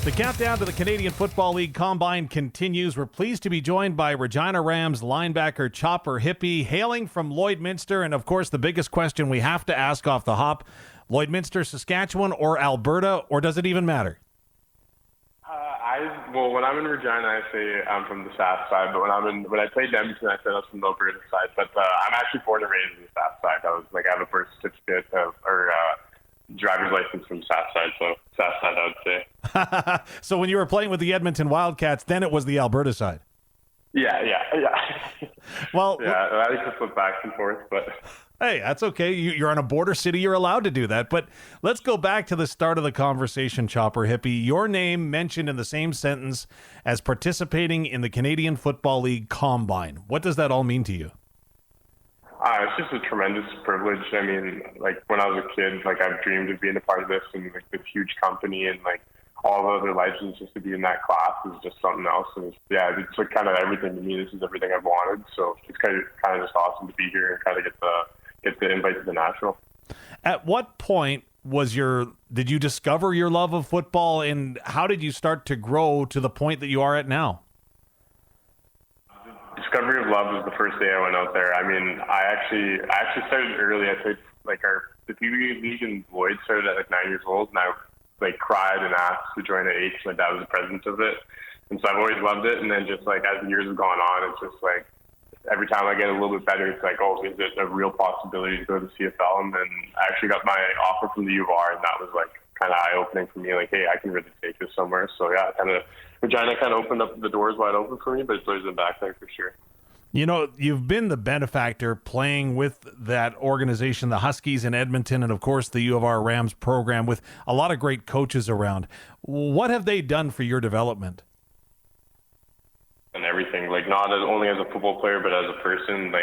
The countdown to the Canadian Football League Combine continues. We're pleased to be joined by Regina Rams linebacker Chopper Hippe, hailing from Lloydminster. And, of course, the biggest question we have to ask off the hop, Lloydminster, Saskatchewan, or Alberta, or does it even matter? When I'm in Regina, I say I'm from the Sask side, but when I played Edmonton, I said I was from the Alberta side. But I'm actually born and raised in the Sask side. I have a birth certificate or driver's license from Sask side, so Sask side, I would say. So when you were playing with the Edmonton Wildcats, then it was the Alberta side. Yeah. Well, yeah, I like to flip back and forth, but hey, that's okay. You're in a border city. You're allowed to do that. But let's go back to the start of the conversation, Chopper Hippe. Your name mentioned in the same sentence as participating in the Canadian Football League Combine. What does that all mean to you? It's just a tremendous privilege. I mean, when I was a kid, I've dreamed of being a part of this and this huge company and all the other licenses. Just to be in that class is just something else. And it's kind of everything to me. This is everything I've wanted. So it's kind of just awesome to be here and kind of get the invite to the national. At what point did you discover your love of football, and how did you start to grow to the point that you are at now? Discovery of love was the first day I went out there. I mean, I actually started early. I played the PB League in Lloyd started at 9 years old, and I cried and asked to join at 8. My dad was the president of it, and so I've always loved it. And then just as the years have gone on, it's just every time I get a little bit better, it's is it a real possibility to go to the CFL? And then I actually got my offer from the U of R, and that was kind of eye-opening for me. Hey, I can really take this somewhere. So yeah, Regina kind of opened up the doors wide open for me, but it's always been back there for sure. You know, you've been the benefactor playing with that organization, the Huskies in Edmonton, and of course the U of R Rams program with a lot of great coaches around. What have they done for your development? And everything, not only as a football player, but as a person.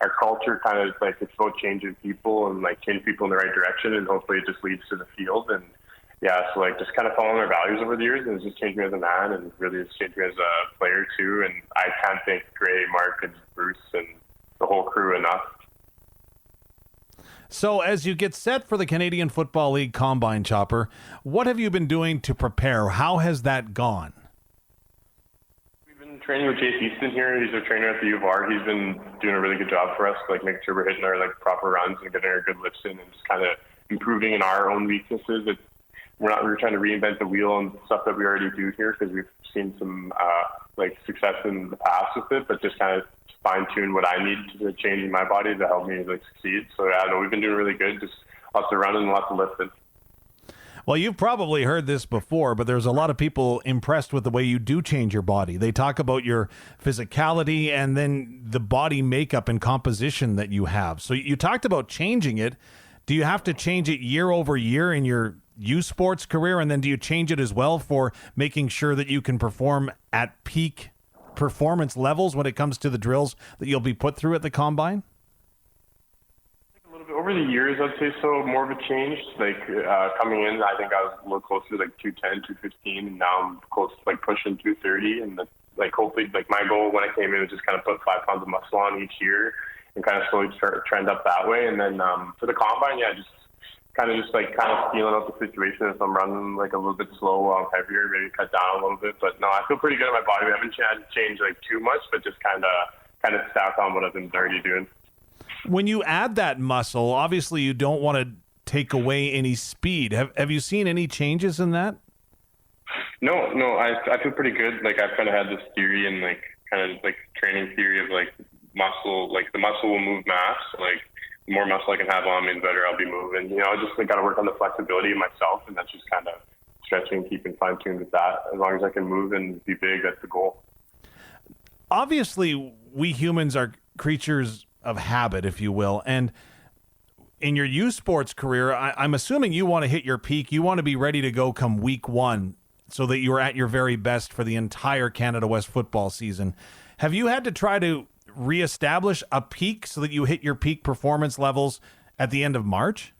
Our culture kind of it's about changing people and change people in the right direction, and hopefully it just leads to the field. And yeah, so just kind of following our values over the years, and it's just changed me as a man, and really it's changed me as a player too. And I can't thank Gray, Mark, and Bruce, and the whole crew enough. So as you get set for the Canadian Football League Combine, Chopper, what have you been doing to prepare? How has that gone? Training with Chase Easton here. He's our trainer at the U of R. He's been doing a really good job for us, making sure we're hitting our proper runs and getting our good lifts in, and just kind of improving in our own weaknesses. We're trying to reinvent the wheel and stuff that we already do here, because we've seen some success in the past with it, but just kind of fine tune what I need to change in my body to help me succeed. So yeah, no, we've been doing really good. Just lots of running and lots of lifting. Well, you've probably heard this before, but there's a lot of people impressed with the way you do change your body. They talk about your physicality and then the body makeup and composition that you have. So you talked about changing it. Do you have to change it year over year in your U Sports career? And then do you change it as well for making sure that you can perform at peak performance levels when it comes to the drills that you'll be put through at the Combine? Over the years, I'd say so. More of a change. Coming in, I think I was a little closer to 210, 215, and now I'm close to pushing 230. And hopefully, my goal when I came in was just kind of put 5 pounds of muscle on each year and kind of slowly trend up that way. And then for the Combine, yeah, just kind of feeling out the situation. If I'm running a little bit slow while I'm heavier, maybe cut down a little bit. But no, I feel pretty good in my body. We haven't changed too much, but just kind of stack on what I've been already doing. When you add that muscle, obviously you don't want to take away any speed. Have you seen any changes in that? No, I feel pretty good. I've kind of had this theory and training theory of muscle, the muscle will move mass. The more muscle I can have on me, the better I'll be moving. I just got to work on the flexibility of myself, and that's just kind of stretching and keeping fine tuned with that. As long as I can move and be big, that's the goal. Obviously, we humans are creatures of habit, if you will. And in your U Sports career, I'm assuming you want to hit your peak. You want to be ready to go come week 1 so that you're at your very best for the entire Canada West football season. Have you had to try to reestablish a peak so that you hit your peak performance levels at the end of March?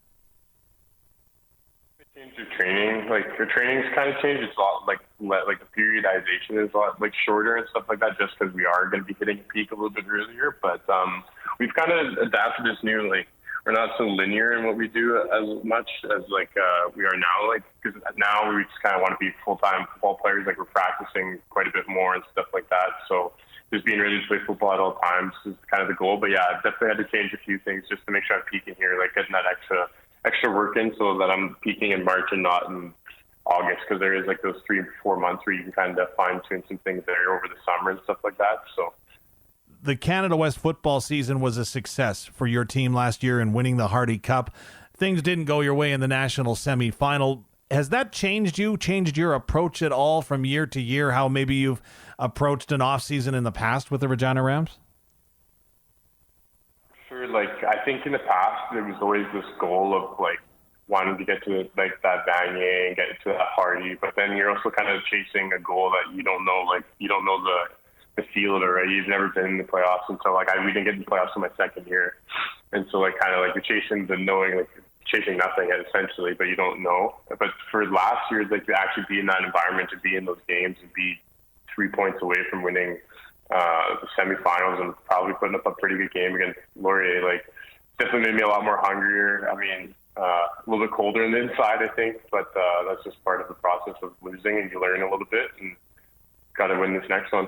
Change your training. Your training's kind of changed. It's a lot the periodization is a lot shorter and stuff like that, just because we are going to be hitting a peak a little bit earlier. But we've kind of adapted this new we're we're not so linear in what we do as much as like we are now. Like, because now we just kind of want to be full-time football players. Like, we're practicing quite a bit more and stuff like that. So just being ready to play football at all times is kind of the goal. But yeah, I've definitely had to change a few things just to make sure I'm peaking here, like getting that extra work in, so that I'm peaking in March and not in August, because there is like those 3-4 months where you can kind of fine tune some things there over the summer and stuff like that. So the Canada West football season was a success for your team last year in winning the Hardy Cup. Things didn't go your way in the national semifinal. Has that changed your approach at all from year to year, how maybe you've approached an offseason in the past with the Regina Rams? Sure. Like, I think in the past, there was always this goal of like wanting to get to like that Vanier and get to that Hardy, but then you're also kind of chasing a goal that you don't know, like you don't know the feel of it, right? You've never been in the playoffs until like we didn't get in the playoffs in my second year. And so like kind of like you're chasing the knowing, like chasing nothing essentially, but you don't know. But for last year, like to actually be in that environment, to be in those games and be 3 points away from winning the semifinals and probably putting up a pretty good game against Laurier, like definitely made me a lot more hungrier. I mean, a little bit colder on the inside, I think, but that's just part of the process of losing, and you learn a little bit and got to win this next one.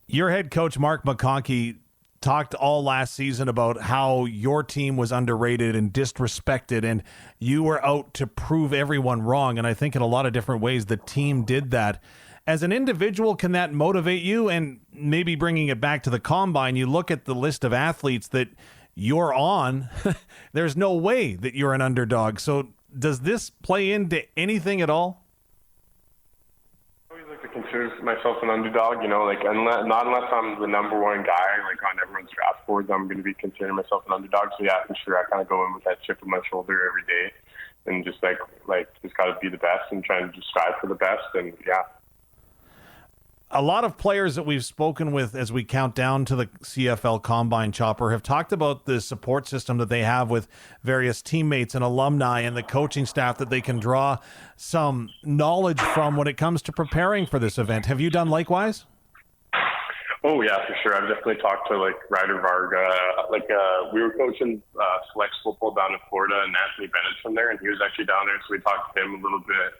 Your head coach, Mark McConkey, talked all last season about how your team was underrated and disrespected, and you were out to prove everyone wrong. And I think in a lot of different ways, the team did that. As an individual, can that motivate you? And maybe bringing it back to the Combine, you look at the list of athletes that you're on, there's no way that you're an underdog. So does this play into anything at all? I always like to consider myself an underdog, you know, like not unless I'm the number one guy, like on everyone's draft boards, I'm going to be considering myself an underdog. So yeah, for sure, I kind of go in with that chip on my shoulder every day and just like just got to be the best and trying to just strive for the best. And yeah. A lot of players that we've spoken with as we count down to the CFL Combine, Chopper, have talked about the support system that they have with various teammates and alumni and the coaching staff that they can draw some knowledge from when it comes to preparing for this event. Have you done likewise? Oh, yeah, for sure. I've definitely talked to, like, Ryder Varga. We were coaching select football down in Florida, and Anthony Bennett's from there, and he was actually down there, so we talked to him a little bit.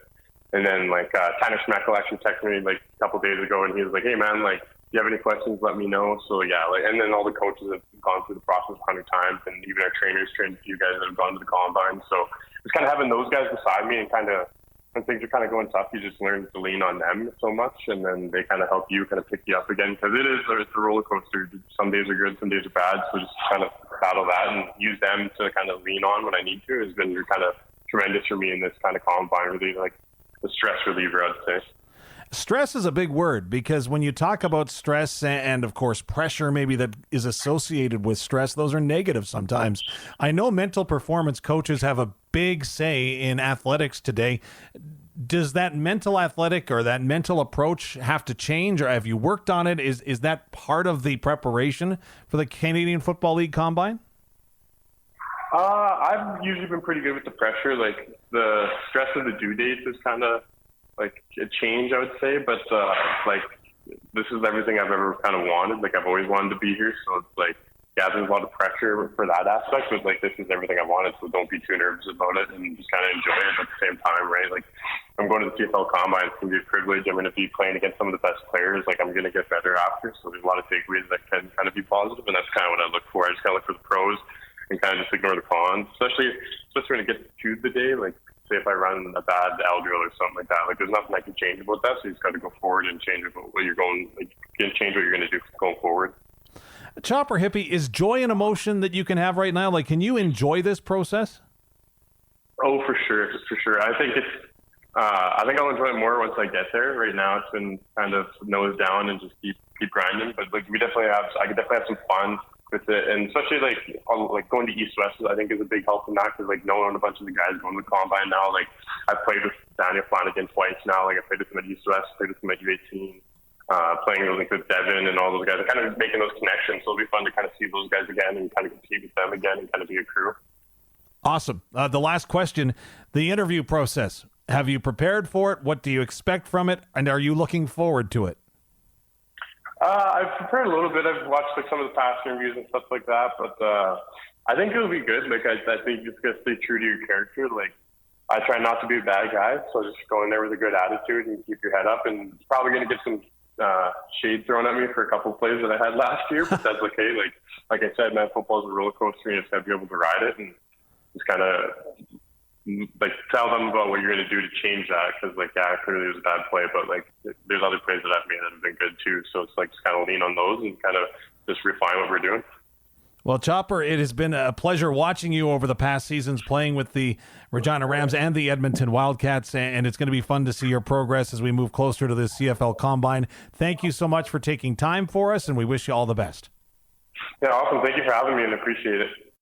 And then, like, Tanner Schmeckel actually texted me, like, a couple days ago, and he was like, hey, man, like, if you have any questions, let me know. So, yeah, like, and then all the coaches have gone through the process 100 times, and even our trainers trained a few guys that have gone to the Combine. So just kind of having those guys beside me and kind of, when things are kind of going tough, you just learn to lean on them so much, and then they kind of help you kind of pick you up again, because it's a roller coaster. Some days are good, some days are bad, so just kind of battle that and use them to kind of lean on when I need to has been kind of tremendous for me in this kind of Combine, really, like, the stress reliever, I'd say. Stress is a big word, because when you talk about stress and of course pressure maybe that is associated with stress, those are negative sometimes. I know mental performance coaches have a big say in athletics today. Does that mental athletic or that mental approach have to change, or have you worked on it? Is that part of the preparation for the Canadian Football League Combine? I've usually been pretty good with the pressure. Like, the stress of the due dates is kind of like a change, I would say. But like, this is everything I've ever kind of wanted. Like, I've always wanted to be here. So it's like, yeah, there's a lot of pressure for that aspect. But like, this is everything I wanted. So don't be too nervous about it and just kind of enjoy it at the same time, right? Like, I'm going to the CFL Combine. It's going to be a privilege. I'm going to be playing against some of the best players. Like, I'm going to get better after. So there's a lot of takeaways that can kind of be positive. And that's kind of what I look for. I just kind of look for the pros and kind of just ignore the cons, especially when it gets to the day. Like, say if I run a bad L drill or something like that, like, there's nothing I can change about that. So you just got to go forward and change what you're going, like, change what you're going to do going forward. Chopper Hippe, is joy an emotion that you can have right now? Like, can you enjoy this process? Oh, for sure. I think I think I'll enjoy it more once I get there. Right now, it's been kind of nose down and just keep grinding. But like, I could definitely have some fun with it, and especially like going to East West, I think is a big help in that, because like knowing a bunch of the guys going to the Combine now, like I've played with Daniel Flanagan twice now. Like, I played with him at East West, played with him at U18, playing with Devin and all those guys. Kind of making those connections, so it'll be fun to kind of see those guys again and kind of compete with them again and kind of be a crew. Awesome. The last question, the interview process. Have you prepared for it? What do you expect from it? And are you looking forward to it? I've prepared a little bit. I've watched like some of the past interviews and stuff like that, but I think it'll be good. Like, I think you just gotta stay true to your character. Like, I try not to be a bad guy, so just go in there with a good attitude and keep your head up. And probably gonna get some shade thrown at me for a couple of plays that I had last year, but that's okay. Like I said, man, football is a roller coaster. You just gotta be able to ride it and just kind of like tell them about what you're gonna do to change that. Because like, yeah, clearly it was a bad play, but like there's other plays that I've made that have been good too. So it's like just kind of lean on those and kind of just refine what we're doing. Well, Chopper, it has been a pleasure watching you over the past seasons playing with the Regina Rams and the Edmonton Wildcats, and it's going to be fun to see your progress as we move closer to the CFL Combine. Thank you so much for taking time for us, and we wish you all the best. Yeah, awesome. Thank you for having me and appreciate it.